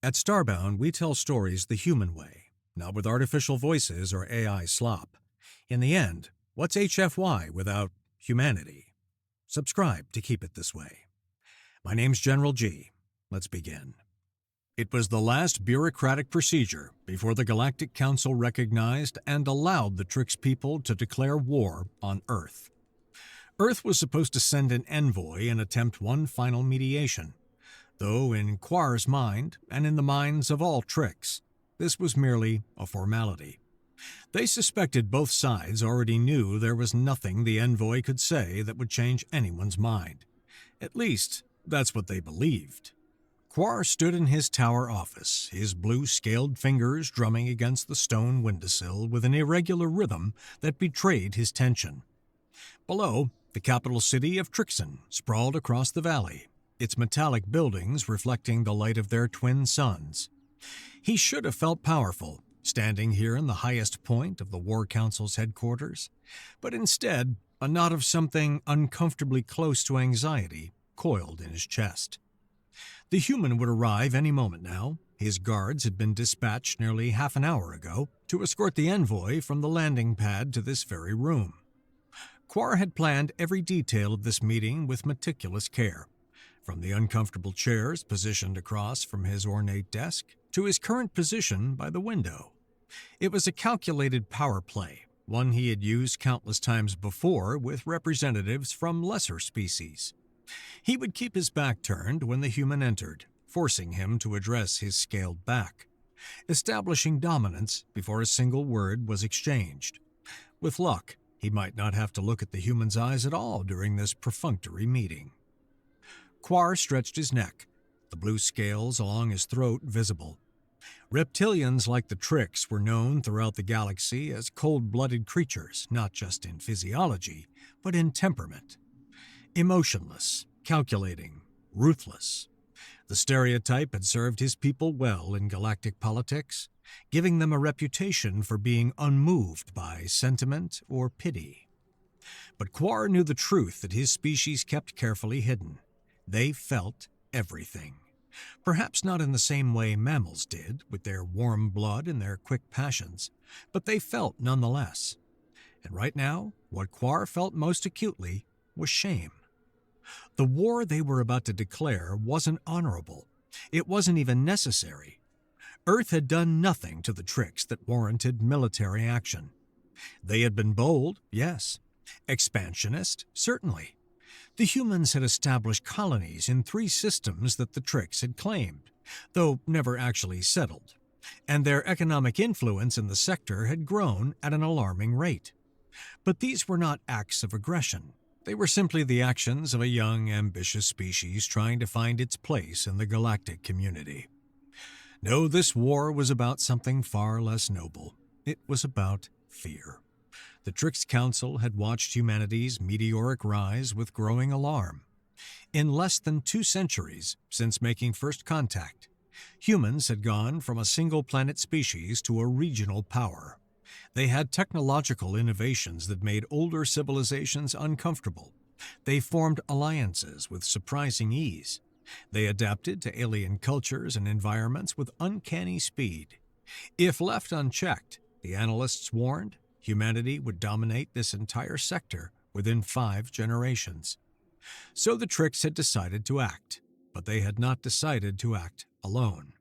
At Starbound, we tell stories the human way, not with artificial voices or AI slop. In the end, what's HFY without humanity? Subscribe to keep it this way. My name's GeneralG. Let's begin. It was the last bureaucratic procedure before the Galactic Council recognized and allowed the Trix people to declare war on Earth. Earth was supposed to send an envoy and attempt one final mediation, though in Quar's mind, and in the minds of all Trix, this was merely a formality. They suspected both sides already knew there was nothing the envoy could say that would change anyone's mind. At least, that's what they believed. Quar stood in his tower office, his blue-scaled fingers drumming against the stone windowsill with an irregular rhythm that betrayed his tension. Below, the capital city of Trixon sprawled across the valley, its metallic buildings reflecting the light of their twin suns. He should have felt powerful, standing here in the highest point of the War Council's headquarters, but instead, a knot of something uncomfortably close to anxiety coiled in his chest. The human would arrive any moment now. His guards had been dispatched nearly half an hour ago to escort the envoy from the landing pad to this very room. Quar had planned every detail of this meeting with meticulous care, from the uncomfortable chairs positioned across from his ornate desk to his current position by the window. It was a calculated power play, one he had used countless times before with representatives from lesser species. He would keep his back turned when the human entered, forcing him to address his scaled back, establishing dominance before a single word was exchanged. With luck, he might not have to look at the human's eyes at all during this perfunctory meeting. Quar stretched his neck, the blue scales along his throat visible. Reptilians like the Trix were known throughout the galaxy as cold-blooded creatures, not just in physiology, but in temperament. Emotionless, calculating, ruthless. The stereotype had served his people well in galactic politics, giving them a reputation for being unmoved by sentiment or pity. But Quar knew the truth that his species kept carefully hidden. They felt everything. Perhaps not in the same way mammals did, with their warm blood and their quick passions, but they felt nonetheless. And right now, what Quar felt most acutely was shame. The war they were about to declare wasn't honorable. It wasn't even necessary. Earth had done nothing to the Trix that warranted military action. They had been bold, yes. Expansionist, certainly. The humans had established colonies in 3 systems that the Trix had claimed, though never actually settled, and their economic influence in the sector had grown at an alarming rate. But these were not acts of aggression. They were simply the actions of a young, ambitious species trying to find its place in the galactic community. No, this war was about something far less noble. It was about fear. The Trix Council had watched humanity's meteoric rise with growing alarm. In less than 2 centuries since making first contact, humans had gone from a single-planet species to a regional power. They had technological innovations that made older civilizations uncomfortable. They formed alliances with surprising ease. They adapted to alien cultures and environments with uncanny speed. If left unchecked, the analysts warned, humanity would dominate this entire sector within 5 generations. So the Trix had decided to act, but they had not decided to act alone.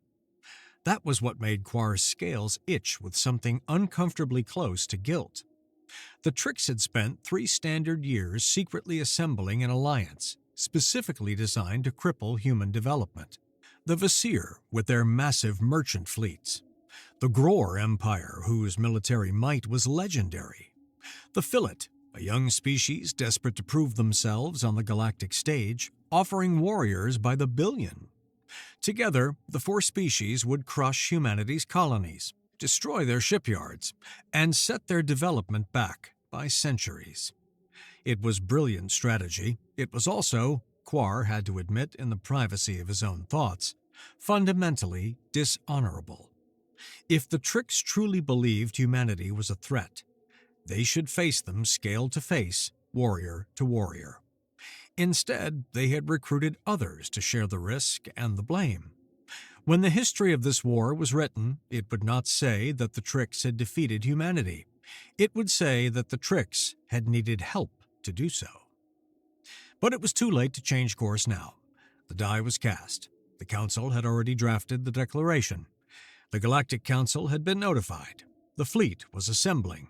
That was what made Quar's scales itch with something uncomfortably close to guilt. The Trix had spent 3 standard years secretly assembling an alliance, specifically designed to cripple human development. The Vasir, with their massive merchant fleets. The Gror Empire, whose military might was legendary. The Fillet, a young species desperate to prove themselves on the galactic stage, offering warriors by the billion. Together, the 4 species would crush humanity's colonies, destroy their shipyards, and set their development back by centuries. It was brilliant strategy. It was also, Quar had to admit in the privacy of his own thoughts, fundamentally dishonorable. If the Trix truly believed humanity was a threat, they should face them scale to face, warrior to warrior. Instead, they had recruited others to share the risk and the blame. When the history of this war was written, it would not say that the Tricks had defeated humanity. It would say that the Tricks had needed help to do so. But it was too late to change course now. The die was cast. The Council had already drafted the declaration. The Galactic Council had been notified. The fleet was assembling.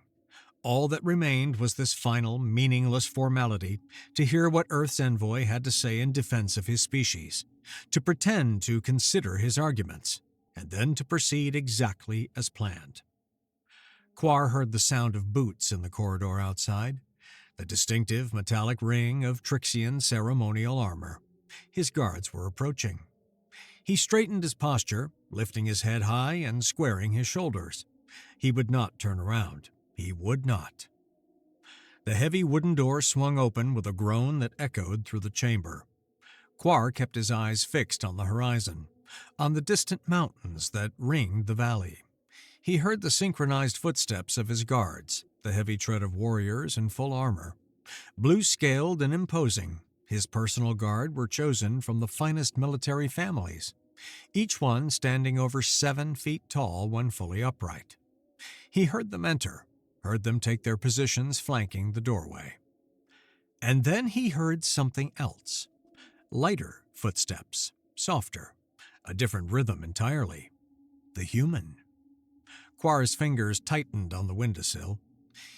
All that remained was this final, meaningless formality to hear what Earth's envoy had to say in defense of his species, to pretend to consider his arguments, and then to proceed exactly as planned. Quar heard the sound of boots in the corridor outside, the distinctive metallic ring of Trixian ceremonial armor. His guards were approaching. He straightened his posture, lifting his head high and squaring his shoulders. He would not turn around. He would not. The heavy wooden door swung open with a groan that echoed through the chamber. Quar kept his eyes fixed on the horizon, on the distant mountains that ringed the valley. He heard the synchronized footsteps of his guards, the heavy tread of warriors in full armor. Blue-scaled and imposing, his personal guard were chosen from the finest military families, each one standing over 7 feet tall when fully upright. He heard them enter, heard them take their positions flanking the doorway. And then he heard something else. Lighter footsteps, softer, a different rhythm entirely. The human. Quar's fingers tightened on the windowsill.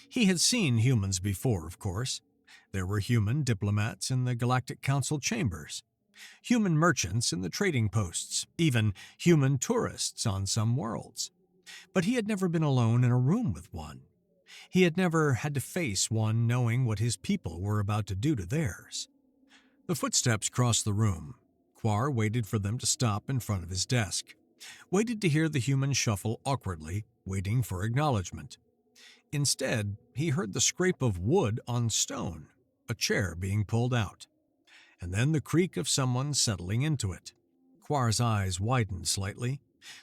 He had seen humans before, of course. There were human diplomats in the Galactic Council chambers, human merchants in the trading posts, even human tourists on some worlds. But he had never been alone in a room with one. He had never had to face one knowing what his people were about to do to theirs. The footsteps crossed the room. Quar waited for them to stop in front of his desk, waited to hear the human shuffle awkwardly, waiting for acknowledgement. Instead, he heard the scrape of wood on stone, a chair being pulled out, and then the creak of someone settling into it. Quar's eyes widened slightly.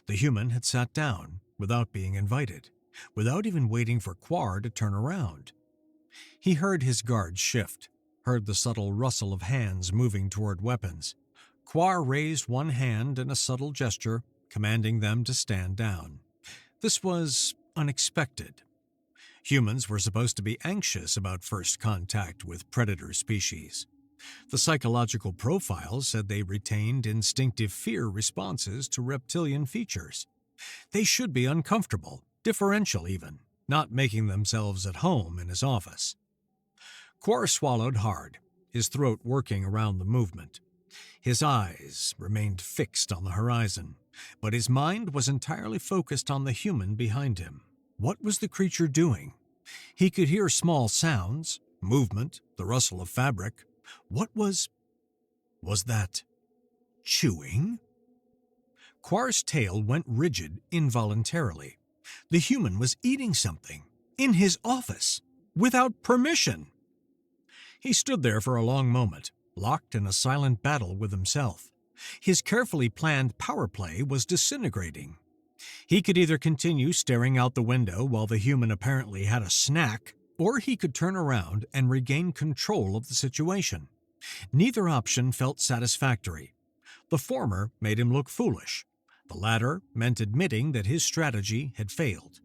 The human had sat down, without being invited, without even waiting for Quar to turn around. He heard his guards shift, heard the subtle rustle of hands moving toward weapons. Quar raised one hand in a subtle gesture, commanding them to stand down. This was unexpected. Humans were supposed to be anxious about first contact with predator species. The psychological profiles said they retained instinctive fear responses to reptilian features. They should be uncomfortable, differential even, not making themselves at home in his office. Quar swallowed hard, his throat working around the movement. His eyes remained fixed on the horizon, but his mind was entirely focused on the human behind him. What was the creature doing? He could hear small sounds, movement, the rustle of fabric. What was that chewing? Quar's tail went rigid involuntarily. The human was eating something, in his office, without permission. He stood there for a long moment, locked in a silent battle with himself. His carefully planned power play was disintegrating. He could either continue staring out the window while the human apparently had a snack, or he could turn around and regain control of the situation. Neither option felt satisfactory. The former made him look foolish. The latter meant admitting that his strategy had failed.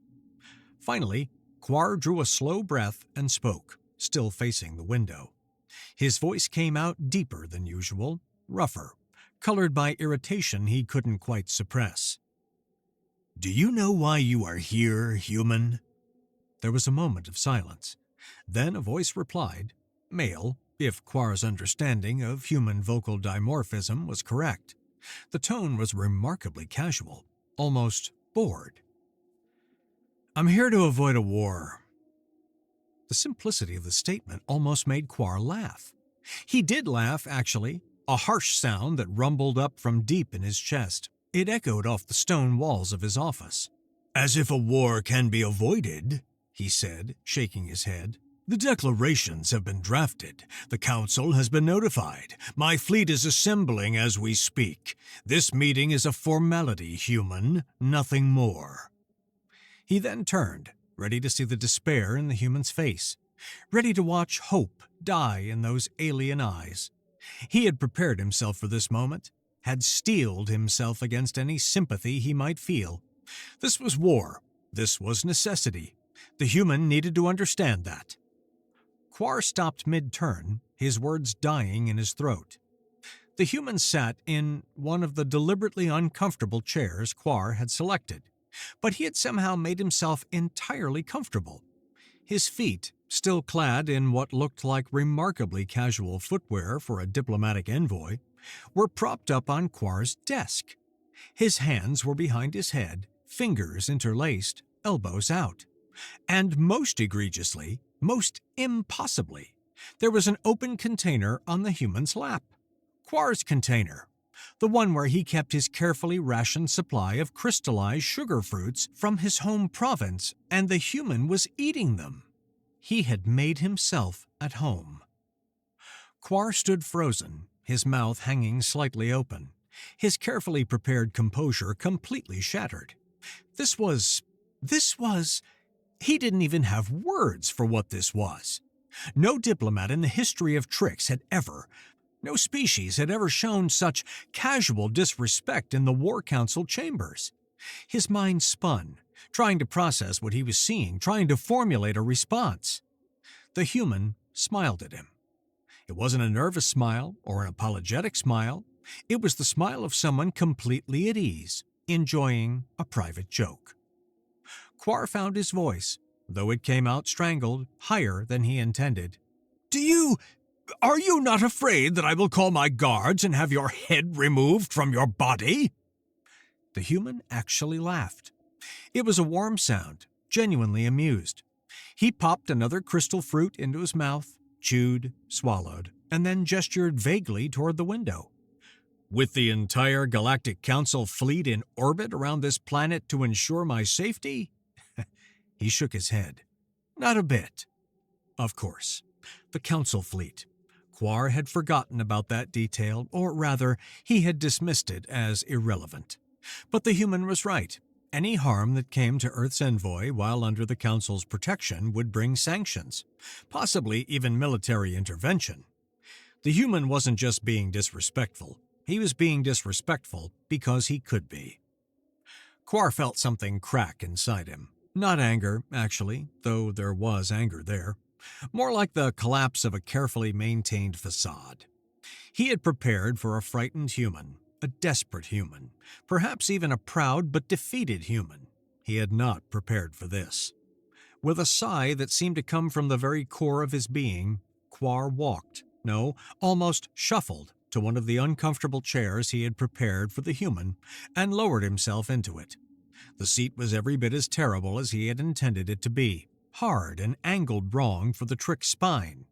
Finally, Quar drew a slow breath and spoke, still facing the window. His voice came out deeper than usual, rougher, colored by irritation he couldn't quite suppress. "Do you know why you are here, human?" There was a moment of silence. Then a voice replied, male, if Quar's understanding of human vocal dimorphism was correct. The tone was remarkably casual, almost bored. "I'm here to avoid a war." The simplicity of the statement almost made Quar laugh. He did laugh, actually, a harsh sound that rumbled up from deep in his chest. It echoed off the stone walls of his office. "As if a war can be avoided," he said, shaking his head. "The declarations have been drafted. The Council has been notified. My fleet is assembling as we speak. This meeting is a formality, human, nothing more." He then turned, ready to see the despair in the human's face, ready to watch hope die in those alien eyes. He had prepared himself for this moment, had steeled himself against any sympathy he might feel. This was war. This was necessity. The human needed to understand that. Quar stopped mid-turn, his words dying in his throat. The human sat in one of the deliberately uncomfortable chairs Quar had selected, but he had somehow made himself entirely comfortable. His feet, still clad in what looked like remarkably casual footwear for a diplomatic envoy, were propped up on Quar's desk. His hands were behind his head, fingers interlaced, elbows out. And most egregiously, most impossibly, there was an open container on the human's lap. Quar's container, the one where he kept his carefully rationed supply of crystallized sugar fruits from his home province, and the human was eating them. He had made himself at home. Quar stood frozen, his mouth hanging slightly open, his carefully prepared composure completely shattered. This was... He didn't even have words for what this was. No diplomat in the history of tricks had ever, no species had ever shown such casual disrespect in the War Council chambers. His mind spun, trying to process what he was seeing, trying to formulate a response. The human smiled at him. It wasn't a nervous smile or an apologetic smile. It was the smile of someone completely at ease, enjoying a private joke. Quar found his voice, though it came out strangled, higher than he intended. Are you not afraid that I will call my guards and have your head removed from your body?" The human actually laughed. It was a warm sound, genuinely amused. He popped another crystal fruit into his mouth, chewed, swallowed, and then gestured vaguely toward the window. "With the entire Galactic Council fleet in orbit around this planet to ensure my safety?" He shook his head. "Not a bit." Of course, the Council fleet. Quar had forgotten about that detail, or rather, he had dismissed it as irrelevant. But the human was right. Any harm that came to Earth's envoy while under the Council's protection would bring sanctions, possibly even military intervention. The human wasn't just being disrespectful. He was being disrespectful because he could be. Quar felt something crack inside him. Not anger, actually, though there was anger there. More like the collapse of a carefully maintained facade. He had prepared for a frightened human, a desperate human, perhaps even a proud but defeated human. He had not prepared for this. With a sigh that seemed to come from the very core of his being, Quar walked, almost shuffled, to one of the uncomfortable chairs he had prepared for the human and lowered himself into it. The seat was every bit as terrible as he had intended it to be, hard and angled wrong for the trick's spine.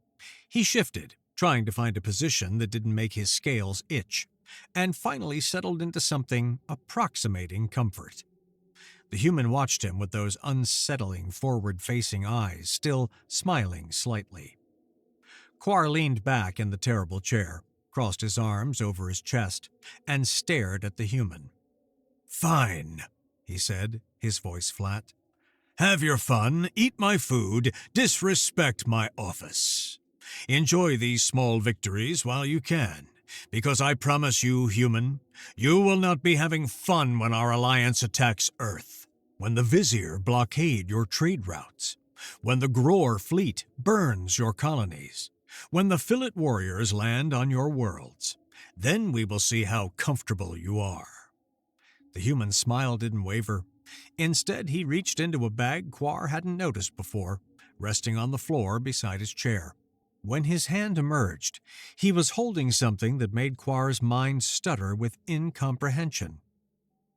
He shifted, trying to find a position that didn't make his scales itch, and finally settled into something approximating comfort. The human watched him with those unsettling forward-facing eyes, still smiling slightly. Quar leaned back in the terrible chair, crossed his arms over his chest, and stared at the human. "Fine," he said, his voice flat. "Have your fun, eat my food, disrespect my office. Enjoy these small victories while you can, because I promise you, human, you will not be having fun when our alliance attacks Earth, when the Vizier blockade your trade routes, when the Gror fleet burns your colonies, when the Fillet warriors land on your worlds. Then we will see how comfortable you are." The human's smile didn't waver. Instead, he reached into a bag Quar hadn't noticed before, resting on the floor beside his chair. When his hand emerged, he was holding something that made Quar's mind stutter with incomprehension.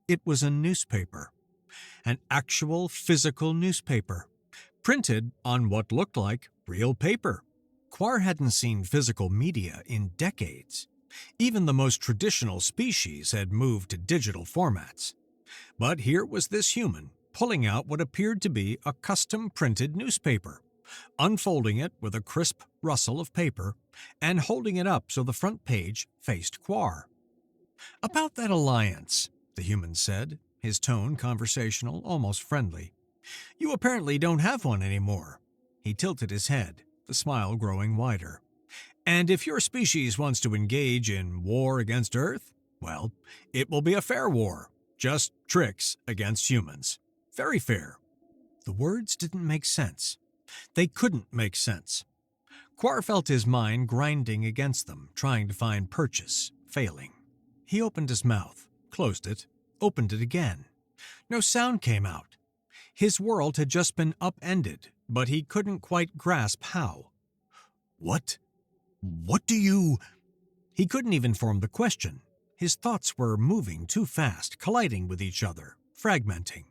It was a newspaper. An actual physical newspaper, printed on what looked like real paper. Quar hadn't seen physical media in decades. Even the most traditional species had moved to digital formats. But here was this human, pulling out what appeared to be a custom-printed newspaper, unfolding it with a crisp rustle of paper, and holding it up so the front page faced Quar. "About that alliance," the human said, his tone conversational, almost friendly. "You apparently don't have one anymore." He tilted his head, the smile growing wider. "And if your species wants to engage in war against Earth, Well, it will be a fair war, just tricks against humans. Very fair. The words didn't make sense. They couldn't make sense. Quar felt his mind grinding against them, trying to find purchase, failing. He opened his mouth, closed it, opened it again. No sound came out. His world had just been upended, but he couldn't quite grasp how. What do you... He couldn't even form the question. His thoughts were moving too fast, colliding with each other, fragmenting.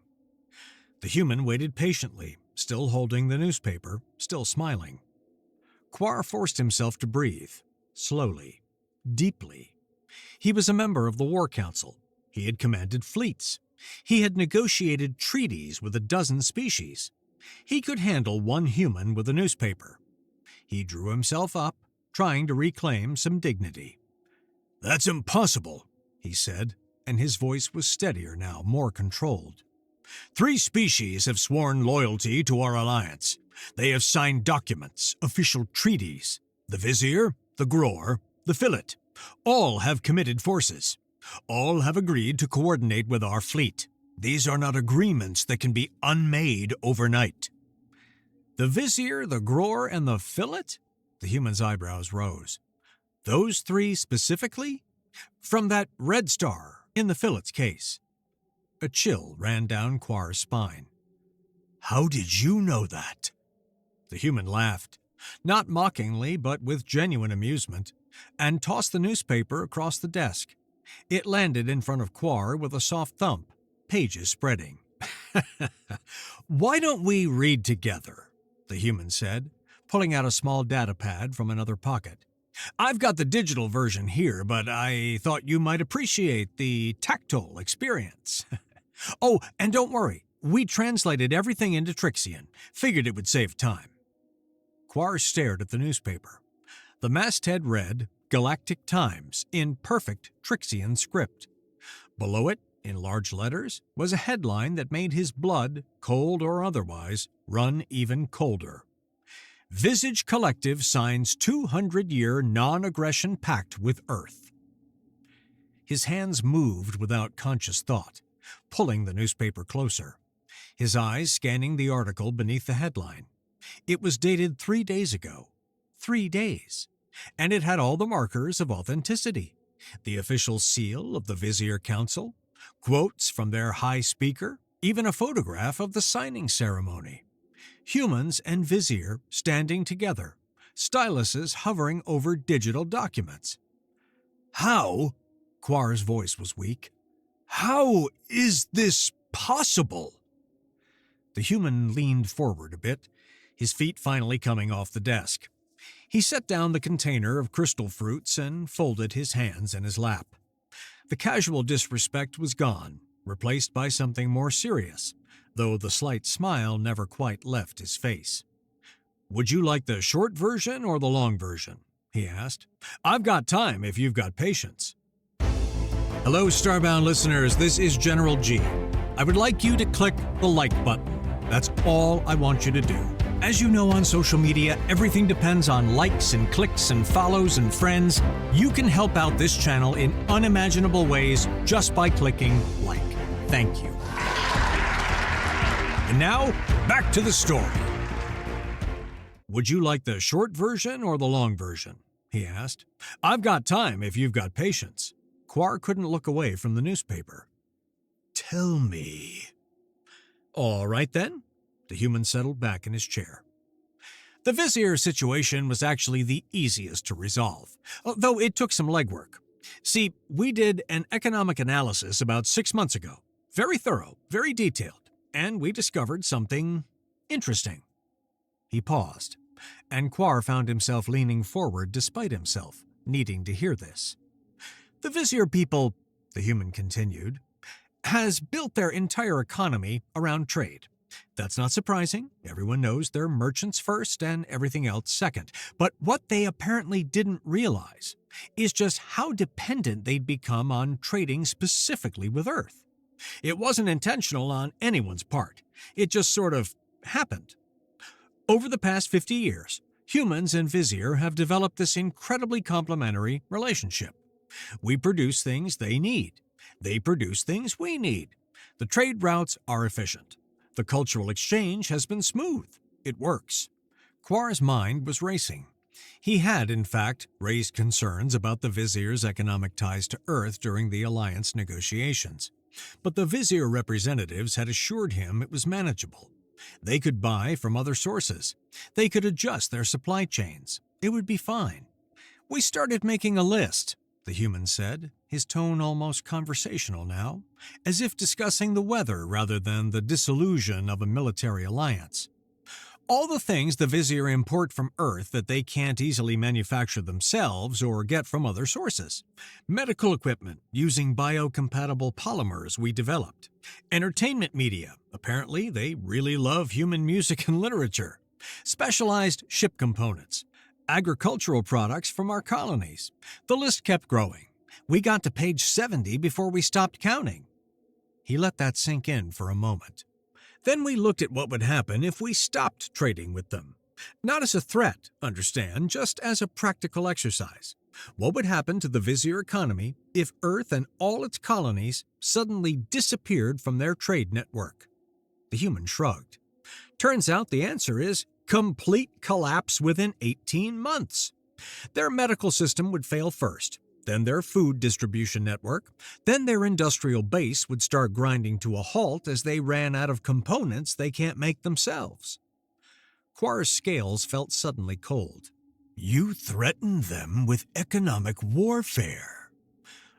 The human waited patiently, still holding the newspaper, still smiling. Quar forced himself to breathe, slowly, deeply. He was a member of the War Council. He had commanded fleets. He had negotiated treaties with a dozen species. He could handle one human with a newspaper. He drew himself up, trying to reclaim some dignity. "That's impossible," he said, and his voice was steadier now, more controlled. "3 species have sworn loyalty to our alliance. They have signed documents, official treaties. The Vizier, the Gror, the Fillet. All have committed forces. All have agreed to coordinate with our fleet. These are not agreements that can be unmade overnight." The Vizier, the Gror, and the Fillet? The human's eyebrows rose. Those 3 specifically? From that red star, in the Fillet's case. A chill ran down Quar's spine. "How did you know that?" The human laughed, not mockingly but with genuine amusement, and tossed the newspaper across the desk. It landed in front of Quar with a soft thump, pages spreading. "Why don't we read together?" the human said, pulling out a small data pad from another pocket. "I've got the digital version here, but I thought you might appreciate the tactile experience." "Oh, and don't worry, we translated everything into Trixian. Figured it would save time." Quar stared at the newspaper. The masthead read Galactic Times in perfect Trixian script. Below it, in large letters, was a headline that made his blood, cold or otherwise, run even colder. "Visage Collective signs 200-year non-aggression pact with Earth." His hands moved without conscious thought, pulling the newspaper closer, his eyes scanning the article beneath the headline. It was dated 3 days ago. 3 days. And it had all the markers of authenticity. The official seal of the Vizier Council, quotes from their high speaker, even a photograph of the signing ceremony. Humans and Vizier standing together, styluses hovering over digital documents. "How?" Quar's voice was weak. "How is this possible?" The human leaned forward a bit, his feet finally coming off the desk. He set down the container of crystal fruits and folded his hands in his lap. The casual disrespect was gone, replaced by something more serious, though the slight smile never quite left his face. "Would you like the short version or the long version?" he asked. "I've got time if you've got patience." Hello, Starbound listeners, this is GeneralG. I would like you to click the like button. That's all I want you to do. As you know, on social media, everything depends on likes and clicks and follows and friends. You can help out this channel in unimaginable ways just by clicking like. Thank you. And now, back to the story. "Would you like the short version or the long version?" he asked. "I've got time if you've got patience." Quar couldn't look away from the newspaper. "Tell me." "All right then." The human settled back in his chair. The Vizier situation was actually the easiest to resolve, though it took some legwork. See, we did an economic analysis about 6 months ago. Very thorough, very detailed, and we discovered something interesting. He paused, and Quar found himself leaning forward despite himself, needing to hear this. "The Vizier people," the human continued, "has built their entire economy around trade. That's not surprising. Everyone knows they're merchants first and everything else second. But what they apparently didn't realize is just how dependent they'd become on trading specifically with Earth. It wasn't intentional on anyone's part. It just sort of happened. Over the past 50 years, humans and Vizier have developed this incredibly complementary relationship. We produce things they need. They produce things we need. The trade routes are efficient. The cultural exchange has been smooth. It works. Quar's mind was racing. He had, in fact, raised concerns about the Vizier's economic ties to Earth during the alliance negotiations. But the Vizier representatives had assured him it was manageable. They could buy from other sources. They could adjust their supply chains. It would be fine. We started making a list, the human said, his tone almost conversational now, as if discussing the weather rather than the disillusion of a military alliance. All the things the Vizier import from Earth that they can't easily manufacture themselves or get from other sources. Medical equipment using biocompatible polymers we developed. Entertainment media. Apparently, they really love human music and literature. Specialized ship components. Agricultural products from our colonies. The list kept growing. We got to page 70 before we stopped counting. He let that sink in for a moment. Then we looked at what would happen if we stopped trading with them. Not as a threat, understand, just as a practical exercise. What would happen to the Vizier economy if Earth and all its colonies suddenly disappeared from their trade network? The human shrugged. Turns out the answer is complete collapse within 18 months. Their medical system would fail first. Then their food distribution network, then their industrial base would start grinding to a halt as they ran out of components they can't make themselves. Quar's scales felt suddenly cold. You threatened them with economic warfare.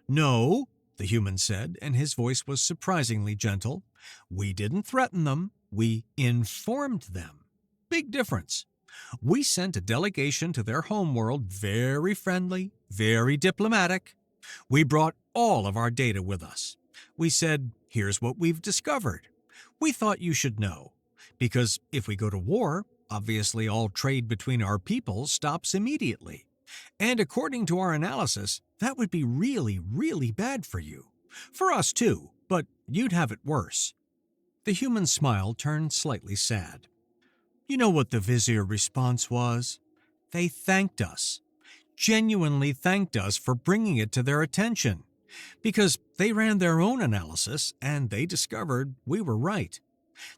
No, the human said, and his voice was surprisingly gentle. We didn't threaten them, we informed them. Big difference. We sent a delegation to their homeworld, very friendly, very diplomatic. We brought all of our data with us. We said, here's what we've discovered. We thought you should know, because if we go to war, obviously all trade between our peoples stops immediately. And according to our analysis, that would be really, really bad for you. For us too, but you'd have it worse. The human smile turned slightly sad. You know what the Vizier response was? They thanked us. Genuinely thanked us for bringing it to their attention. Because they ran their own analysis and they discovered we were right.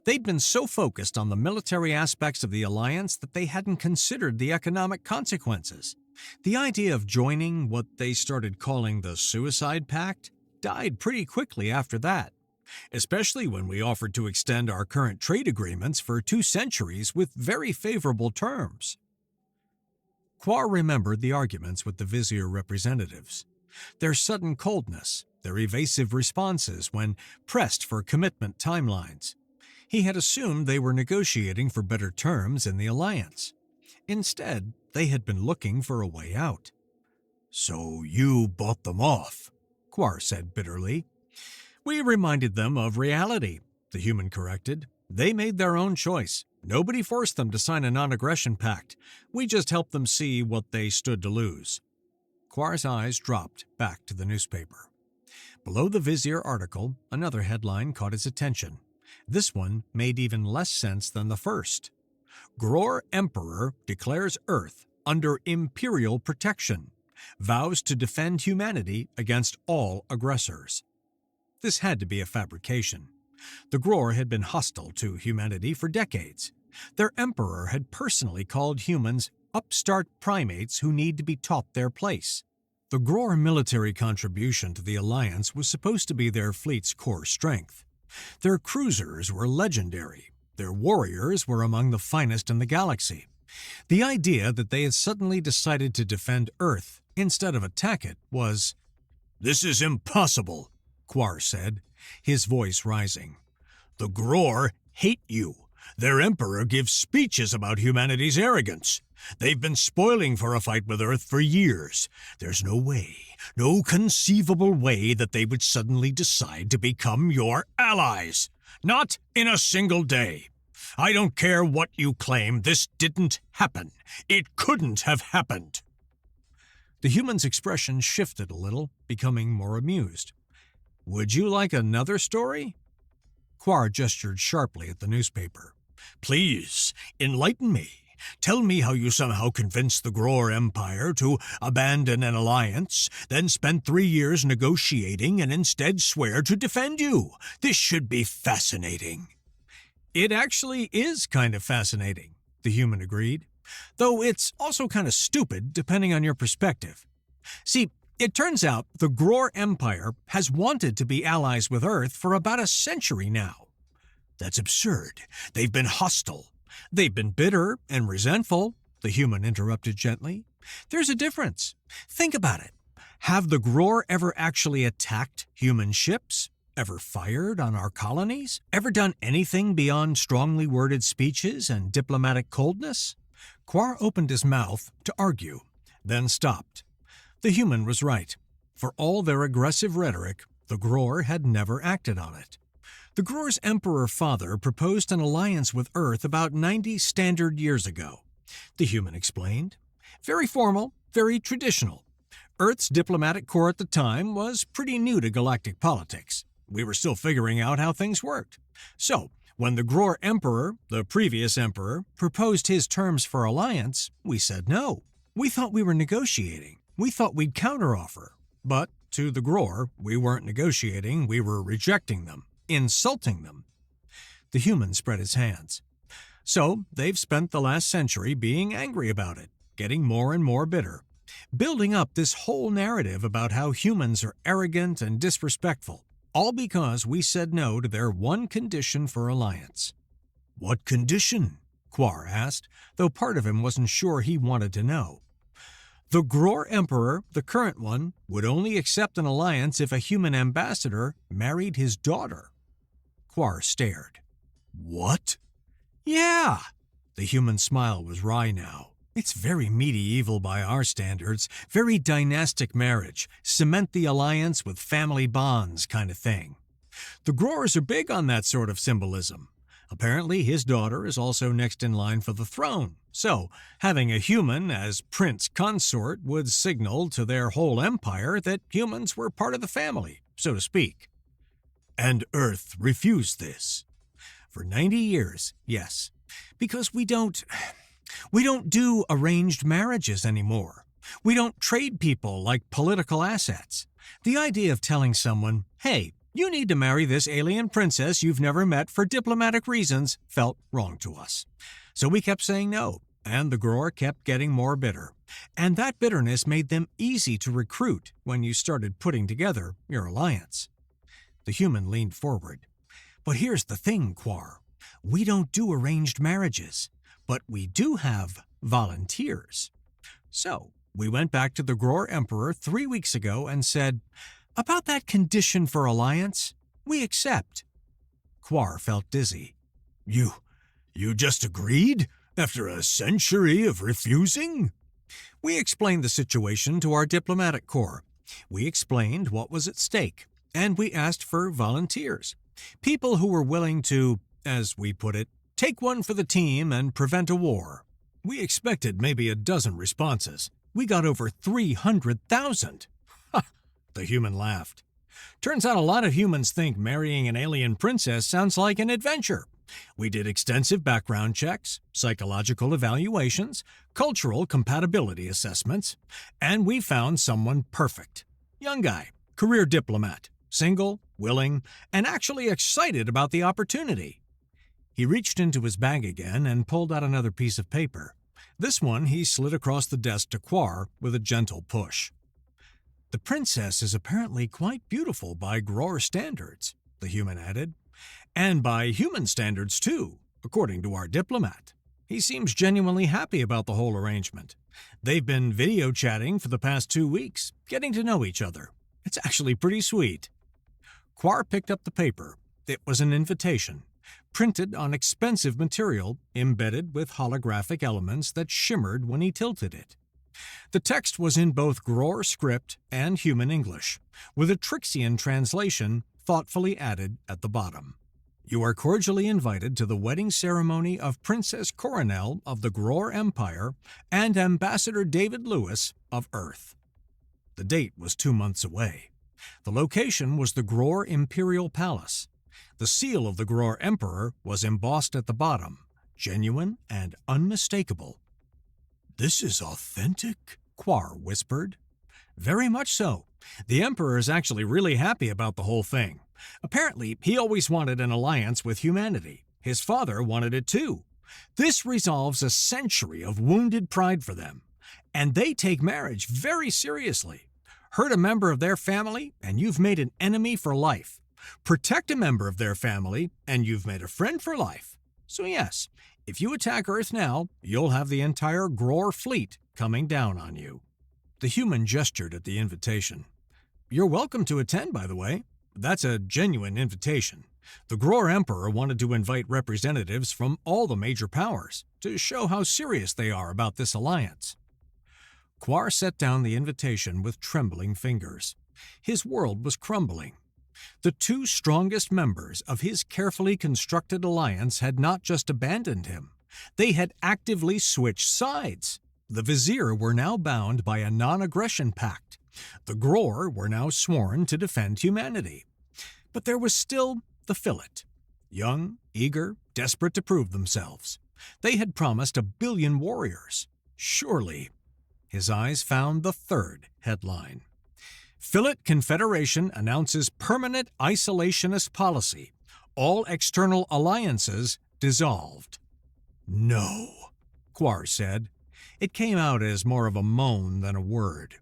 They'd been so focused on the military aspects of the alliance that they hadn't considered the economic consequences. The idea of joining what they started calling the Suicide Pact died pretty quickly after that. Especially when we offered to extend our current trade agreements for 2 centuries with very favorable terms. Quar remembered the arguments with the Vizier representatives, their sudden coldness, their evasive responses when pressed for commitment timelines. He had assumed they were negotiating for better terms in the alliance. Instead, they had been looking for a way out. So you bought them off, Quar said bitterly. We reminded them of reality, the human corrected. They made their own choice. Nobody forced them to sign a non-aggression pact. We just helped them see what they stood to lose. Quar's eyes dropped back to the newspaper. Below the Vizier article, another headline caught his attention. This one made even less sense than the first. Gror Emperor declares Earth under imperial protection. Vows to defend humanity against all aggressors. This had to be a fabrication. The Gror had been hostile to humanity for decades. Their emperor had personally called humans upstart primates who need to be taught their place. The Gror military contribution to the alliance was supposed to be their fleet's core strength. Their cruisers were legendary. Their warriors were among the finest in the galaxy. The idea that they had suddenly decided to defend Earth instead of attack it was, "This is impossible," Quar said, his voice rising. "The Gror hate you. Their emperor gives speeches about humanity's arrogance. They've been spoiling for a fight with Earth for years. There's no way, no conceivable way that they would suddenly decide to become your allies. Not in a single day. I don't care what you claim, this didn't happen. It couldn't have happened." The human's expression shifted a little, becoming more amused. "Would you like another story?" Quar gestured sharply at the newspaper. "Please, enlighten me. Tell me how you somehow convinced the Gror Empire to abandon an alliance, then spend 3 years negotiating and instead swear to defend you. This should be fascinating." "It actually is kind of fascinating," the human agreed. "Though it's also kind of stupid depending on your perspective. See, it turns out the Gror Empire has wanted to be allies with Earth for about a century now." "That's absurd. They've been hostile." "They've been bitter and resentful," the human interrupted gently. "There's a difference. Think about it. Have the Gror ever actually attacked human ships? Ever fired on our colonies? Ever done anything beyond strongly worded speeches and diplomatic coldness?" Quar opened his mouth to argue, then stopped. The human was right. For all their aggressive rhetoric, the Gror had never acted on it. The Gror's emperor father proposed an alliance with Earth about 90 standard years ago, the human explained. Very formal, very traditional. Earth's diplomatic corps at the time was pretty new to galactic politics. We were still figuring out how things worked. So, when the Gror emperor, the previous emperor, proposed his terms for alliance, we said no. We thought we were negotiating. We thought we'd counteroffer. But to the Gror, we weren't negotiating, we were rejecting them. Insulting them. The human spread his hands. So they've spent the last century being angry about it, getting more and more bitter, building up this whole narrative about how humans are arrogant and disrespectful, all because we said no to their one condition for alliance. "What condition?" Quar asked, though part of him wasn't sure he wanted to know. "The Gror Emperor, the current one, would only accept an alliance if a human ambassador married his daughter." Quar stared. "What?" "Yeah." The human smile was wry now. "It's very medieval by our standards, very dynastic marriage, cement the alliance with family bonds kind of thing. The Grors are big on that sort of symbolism. Apparently his daughter is also next in line for the throne, so having a human as prince consort would signal to their whole empire that humans were part of the family, so to speak." "And Earth refused this?" "For 90 years, yes. Because we don't do arranged marriages anymore. We don't trade people like political assets. The idea of telling someone, hey, you need to marry this alien princess you've never met for diplomatic reasons, felt wrong to us. So we kept saying no, and the Gror kept getting more bitter. And that bitterness made them easy to recruit when you started putting together your alliance." The human leaned forward. "But here's the thing, Quar. We don't do arranged marriages, but we do have volunteers. So we went back to the Gror Emperor 3 weeks ago and said, 'About that condition for alliance, we accept.'" Quar felt dizzy. You just agreed? After a century of refusing?" "We explained the situation to our diplomatic corps. We explained what was at stake. And we asked for volunteers. People who were willing to, as we put it, take one for the team and prevent a war. We expected maybe a dozen responses. We got over 300,000. Ha! The human laughed. "Turns out a lot of humans think marrying an alien princess sounds like an adventure. We did extensive background checks, psychological evaluations, cultural compatibility assessments, and we found someone perfect. Young guy, career diplomat. Single, willing, and actually excited about the opportunity." He reached into his bag again and pulled out another piece of paper. This one he slid across the desk to Quar with a gentle push. "The princess is apparently quite beautiful by Gror standards," the human added. "And by human standards, too, according to our diplomat. He seems genuinely happy about the whole arrangement. They've been video chatting for the past 2 weeks, getting to know each other. It's actually pretty sweet." Quar picked up the paper. It was an invitation, printed on expensive material, embedded with holographic elements that shimmered when he tilted it. The text was in both Gror script and human English, with a Trixian translation thoughtfully added at the bottom. "You are cordially invited to the wedding ceremony of Princess Coronel of the Gror Empire and Ambassador David Lewis of Earth." The date was 2 months away. The location was the Gror Imperial Palace. The seal of the Gror Emperor was embossed at the bottom, genuine and unmistakable. "This is authentic," Quar whispered. "Very much so. The Emperor is actually really happy about the whole thing. Apparently, he always wanted an alliance with humanity. His father wanted it too. This resolves a century of wounded pride for them. And they take marriage very seriously. Hurt a member of their family, and you've made an enemy for life. Protect a member of their family, and you've made a friend for life. So yes, if you attack Earth now, you'll have the entire Gror fleet coming down on you." The human gestured at the invitation. "You're welcome to attend, by the way. That's a genuine invitation. The Gror Emperor wanted to invite representatives from all the major powers to show how serious they are about this alliance." Quar set down the invitation with trembling fingers. His world was crumbling. The two strongest members of his carefully constructed alliance had not just abandoned him, they had actively switched sides. The Vizier were now bound by a non-aggression pact. The Gror were now sworn to defend humanity. But there was still the Fillet. Young, eager, desperate to prove themselves. They had promised 1 billion warriors. Surely. His eyes found the third headline. "Fillet Confederation announces permanent isolationist policy. All external alliances dissolved." "No," Quar said. It came out as more of a moan than a word.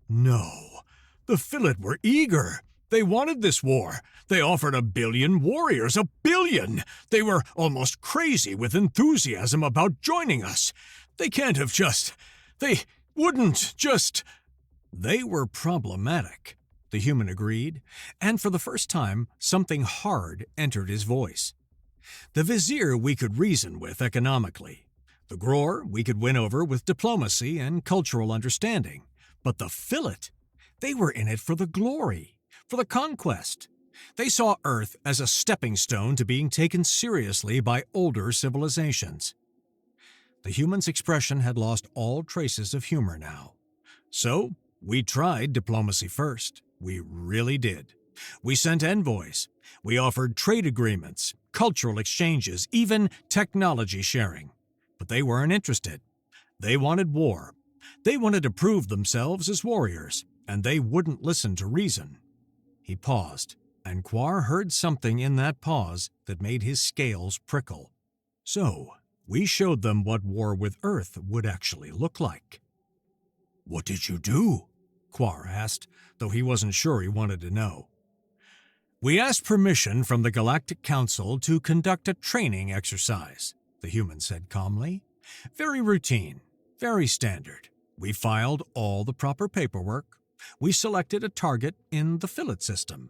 "No. The Fillet were eager. They wanted this war. They offered 1 billion warriors. 1 billion! They were almost crazy with enthusiasm about joining us. They can't have just... They wouldn't just..." "They were problematic," the human agreed, and for the first time something hard entered his voice. "The Vizier we could reason with economically. The Gror we could win over with diplomacy and cultural understanding. But the Fillet, they were in it for the glory, for the conquest. They saw Earth as a stepping stone to being taken seriously by older civilizations." The human's expression had lost all traces of humor now. "So, we tried diplomacy first. We really did. We sent envoys. We offered trade agreements, cultural exchanges, even technology sharing. But they weren't interested. They wanted war. They wanted to prove themselves as warriors, and they wouldn't listen to reason." He paused, and Quar heard something in that pause that made his scales prickle. "So, we showed them what war with Earth would actually look like." "What did you do?" Quar asked, though he wasn't sure he wanted to know. "We asked permission from the Galactic Council to conduct a training exercise," the human said calmly. "Very routine, very standard. We filed all the proper paperwork. We selected a target in the Fillet system.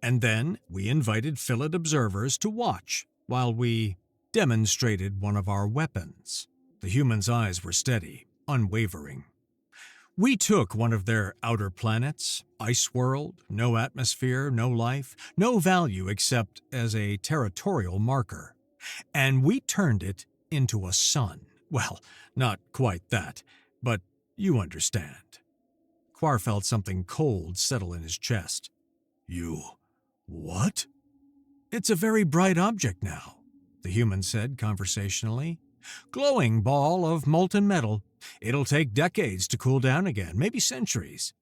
And then we invited Fillet observers to watch while we demonstrated one of our weapons." The human's eyes were steady, unwavering. "We took one of their outer planets, ice world, no atmosphere, no life, no value except as a territorial marker. And we turned it into a sun. Well, not quite that, but you understand." Quar felt something cold settle in his chest. "You... what?" "It's a very bright object now," the human said conversationally. "Glowing ball of molten metal. It'll take decades to cool down again, maybe centuries.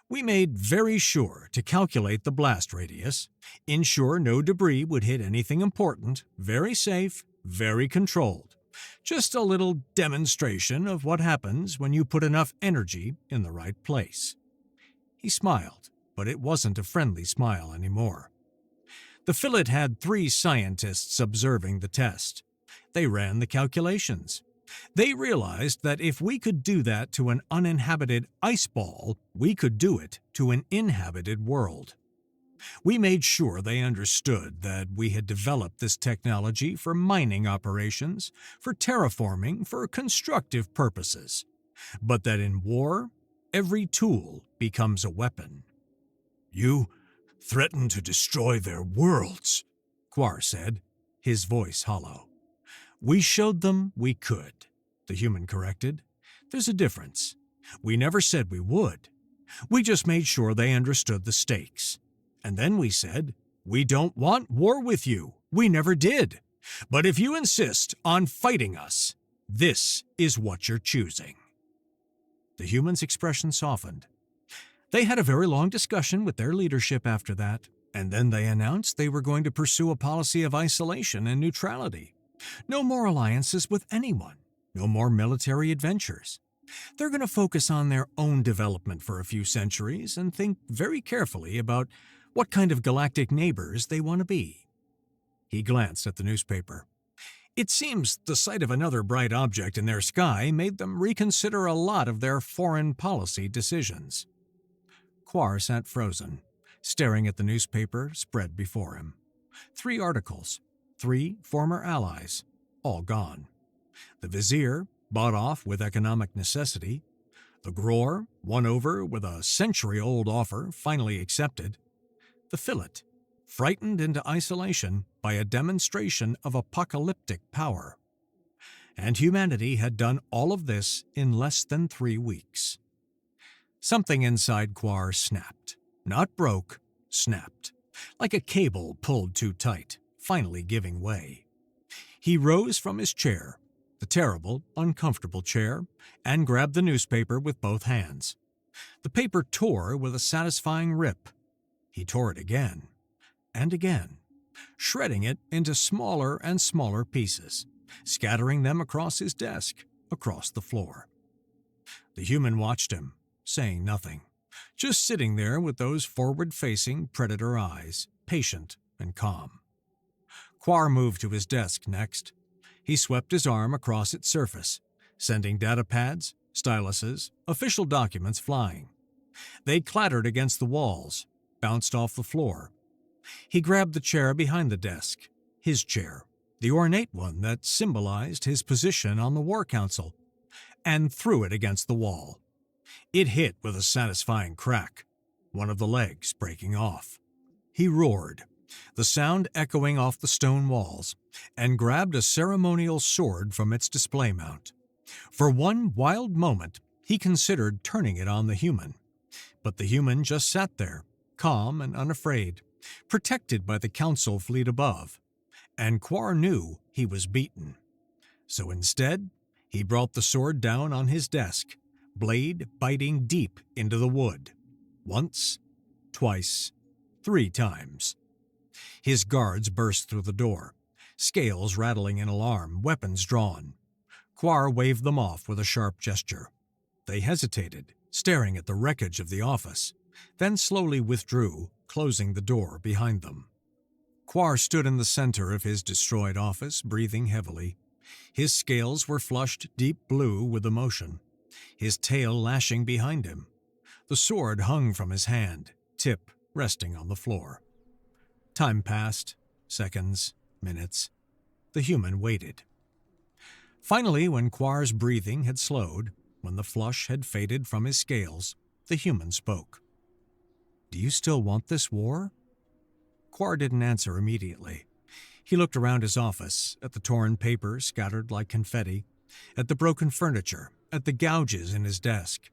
We made very sure to calculate the blast radius, ensure no debris would hit anything important, very safe, very controlled. Just a little demonstration of what happens when you put enough energy in the right place." He smiled, but it wasn't a friendly smile anymore. The Fillet had 3 scientists observing the test. They ran the calculations. They realized that if we could do that to an uninhabited ice ball, we could do it to an inhabited world. We made sure they understood that we had developed this technology for mining operations, for terraforming, for constructive purposes, but that in war, every tool becomes a weapon. "You threaten to destroy their worlds," Quar said, his voice hollow. "We showed them we could," the human corrected. "There's a difference. We never said we would. We just made sure they understood the stakes. And then we said, we don't want war with you. We never did. But if you insist on fighting us, this is what you're choosing." The humans' expression softened. They had a very long discussion with their leadership after that, and then they announced they were going to pursue a policy of isolation and neutrality. No more alliances with anyone. No more military adventures. They're going to focus on their own development for a few centuries and think very carefully about what kind of galactic neighbors they want to be. He glanced at the newspaper. It seems the sight of another bright object in their sky made them reconsider a lot of their foreign policy decisions. Quar sat frozen, staring at the newspaper spread before him. 3 articles, 3 former allies, all gone. The Vizier, bought off with economic necessity. The Gror, won over with a century-old offer finally accepted. The Fillet, frightened into isolation by a demonstration of apocalyptic power. And humanity had done all of this in less than 3 weeks. Something inside Quar snapped. Not broke, snapped. Like a cable pulled too tight, finally giving way. He rose from his chair, the terrible, uncomfortable chair, and grabbed the newspaper with both hands. The paper tore with a satisfying rip. He tore it again, and again, shredding it into smaller and smaller pieces, scattering them across his desk, across the floor. The human watched him, saying nothing, just sitting there with those forward-facing predator eyes, patient and calm. Quar moved to his desk next. He swept his arm across its surface, sending data pads, styluses, official documents flying. They clattered against the walls, bounced off the floor. He grabbed the chair behind the desk, his chair, the ornate one that symbolized his position on the War Council, and threw it against the wall. It hit with a satisfying crack, one of the legs breaking off. He roared, the sound echoing off the stone walls, and grabbed a ceremonial sword from its display mount. For one wild moment, he considered turning it on the human. But the human just sat there, calm and unafraid, protected by the council fleet above. And Quar knew he was beaten. So instead, he brought the sword down on his desk, blade biting deep into the wood. Once, twice, 3 times. His guards burst through the door, scales rattling in alarm, weapons drawn. Quar waved them off with a sharp gesture. They hesitated, staring at the wreckage of the office, then slowly withdrew, closing the door behind them. Quar stood in the center of his destroyed office, breathing heavily. His scales were flushed deep blue with emotion, his tail lashing behind him. The sword hung from his hand, tip resting on the floor. Time passed, seconds, minutes. The human waited. Finally, when Quar's breathing had slowed, when the flush had faded from his scales, the human spoke. "Do you still want this war?" Quar didn't answer immediately. He looked around his office, at the torn paper scattered like confetti, at the broken furniture, at the gouges in his desk.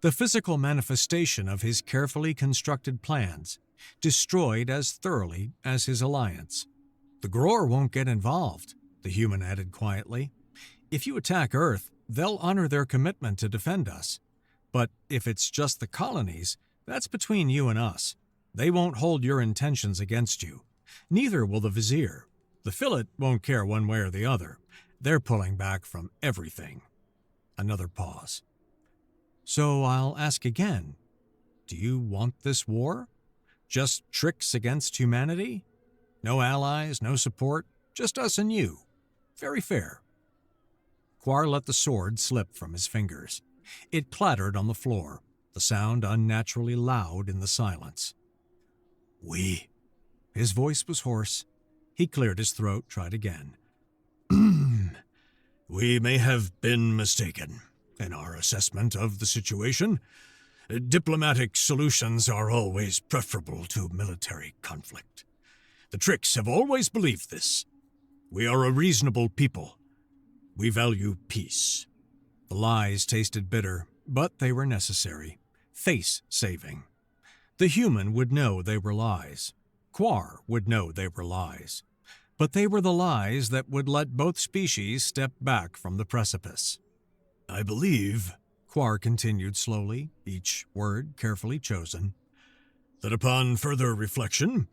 The physical manifestation of his carefully constructed plans, destroyed as thoroughly as his alliance. "The Gror won't get involved," the human added quietly. "If you attack Earth, they'll honor their commitment to defend us. But if it's just the colonies, that's between you and us. They won't hold your intentions against you. Neither will the Vizier. The Fillet won't care one way or the other. They're pulling back from everything." Another pause. "So I'll ask again. Do you want this war? Just tricks against humanity? No allies, no support, just us and you. Very fair." Quar let the sword slip from his fingers. It clattered on the floor, the sound unnaturally loud in the silence. "We." His voice was hoarse. He cleared his throat, tried again. "We may have been mistaken in our assessment of the situation. Diplomatic solutions are always preferable to military conflict. The Tricks have always believed this. We are a reasonable people. We value peace." The lies tasted bitter, but they were necessary, face-saving. The human would know they were lies. Quar would know they were lies. But they were the lies that would let both species step back from the precipice. "I believe," Quar continued slowly, each word carefully chosen, "that upon further reflection,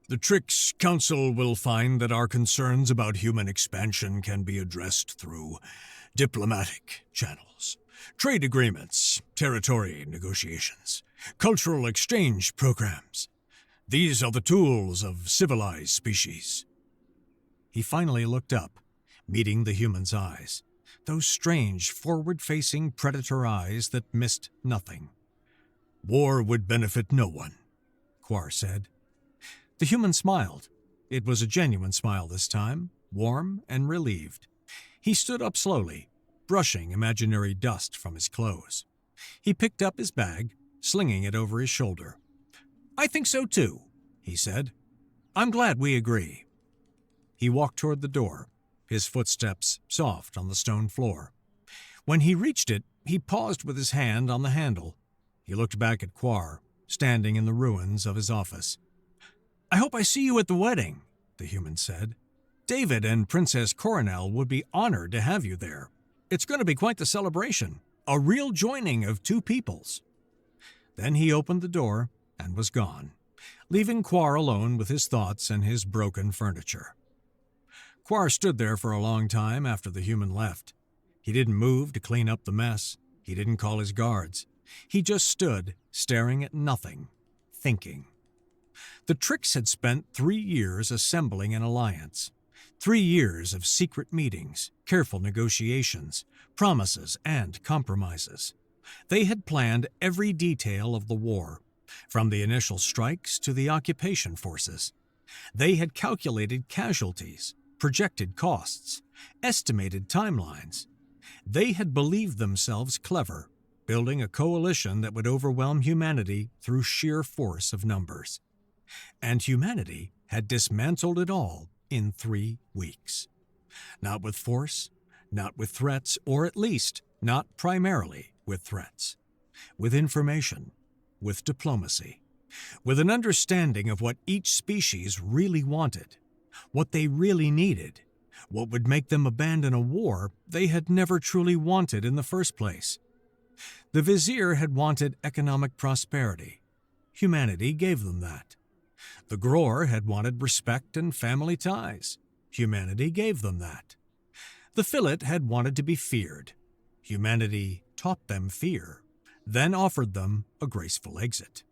the Trix Council will find that our concerns about human expansion can be addressed through diplomatic channels, trade agreements, territory negotiations, cultural exchange programs. These are the tools of civilized species." He finally looked up, meeting the human's eyes, those strange, forward-facing predator eyes that missed nothing. "War would benefit no one," Quar said. The human smiled. It was a genuine smile this time, warm and relieved. He stood up slowly, brushing imaginary dust from his clothes. He picked up his bag, slinging it over his shoulder. "I think so too," he said. "I'm glad we agree." He walked toward the door, his footsteps soft on the stone floor. When he reached it, he paused with his hand on the handle. He looked back at Quar, standing in the ruins of his office. "I hope I see you at the wedding," the human said. "David and Princess Coronel would be honored to have you there. It's going to be quite the celebration, a real joining of two peoples." Then he opened the door and was gone, leaving Quar alone with his thoughts and his broken furniture. Quar stood there for a long time after the human left. He didn't move to clean up the mess. He didn't call his guards. He just stood, staring at nothing, thinking. The Trix had spent 3 years assembling an alliance. 3 years of secret meetings, careful negotiations, promises, and compromises. They had planned every detail of the war, from the initial strikes to the occupation forces. They had calculated casualties, projected costs, estimated timelines. They had believed themselves clever, building a coalition that would overwhelm humanity through sheer force of numbers. And humanity had dismantled it all in 3 weeks. Not with force, not with threats, or at least not primarily with threats. With information, with diplomacy, with an understanding of what each species really wanted, what they really needed, what would make them abandon a war they had never truly wanted in the first place. The Vizier had wanted economic prosperity. Humanity gave them that. The Gror had wanted respect and family ties. Humanity gave them that. The Fillet had wanted to be feared. Humanity taught them fear, then offered them a graceful exit.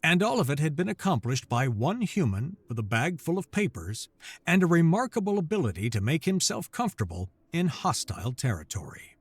And all of it had been accomplished by one human with a bag full of papers and a remarkable ability to make himself comfortable in hostile territory.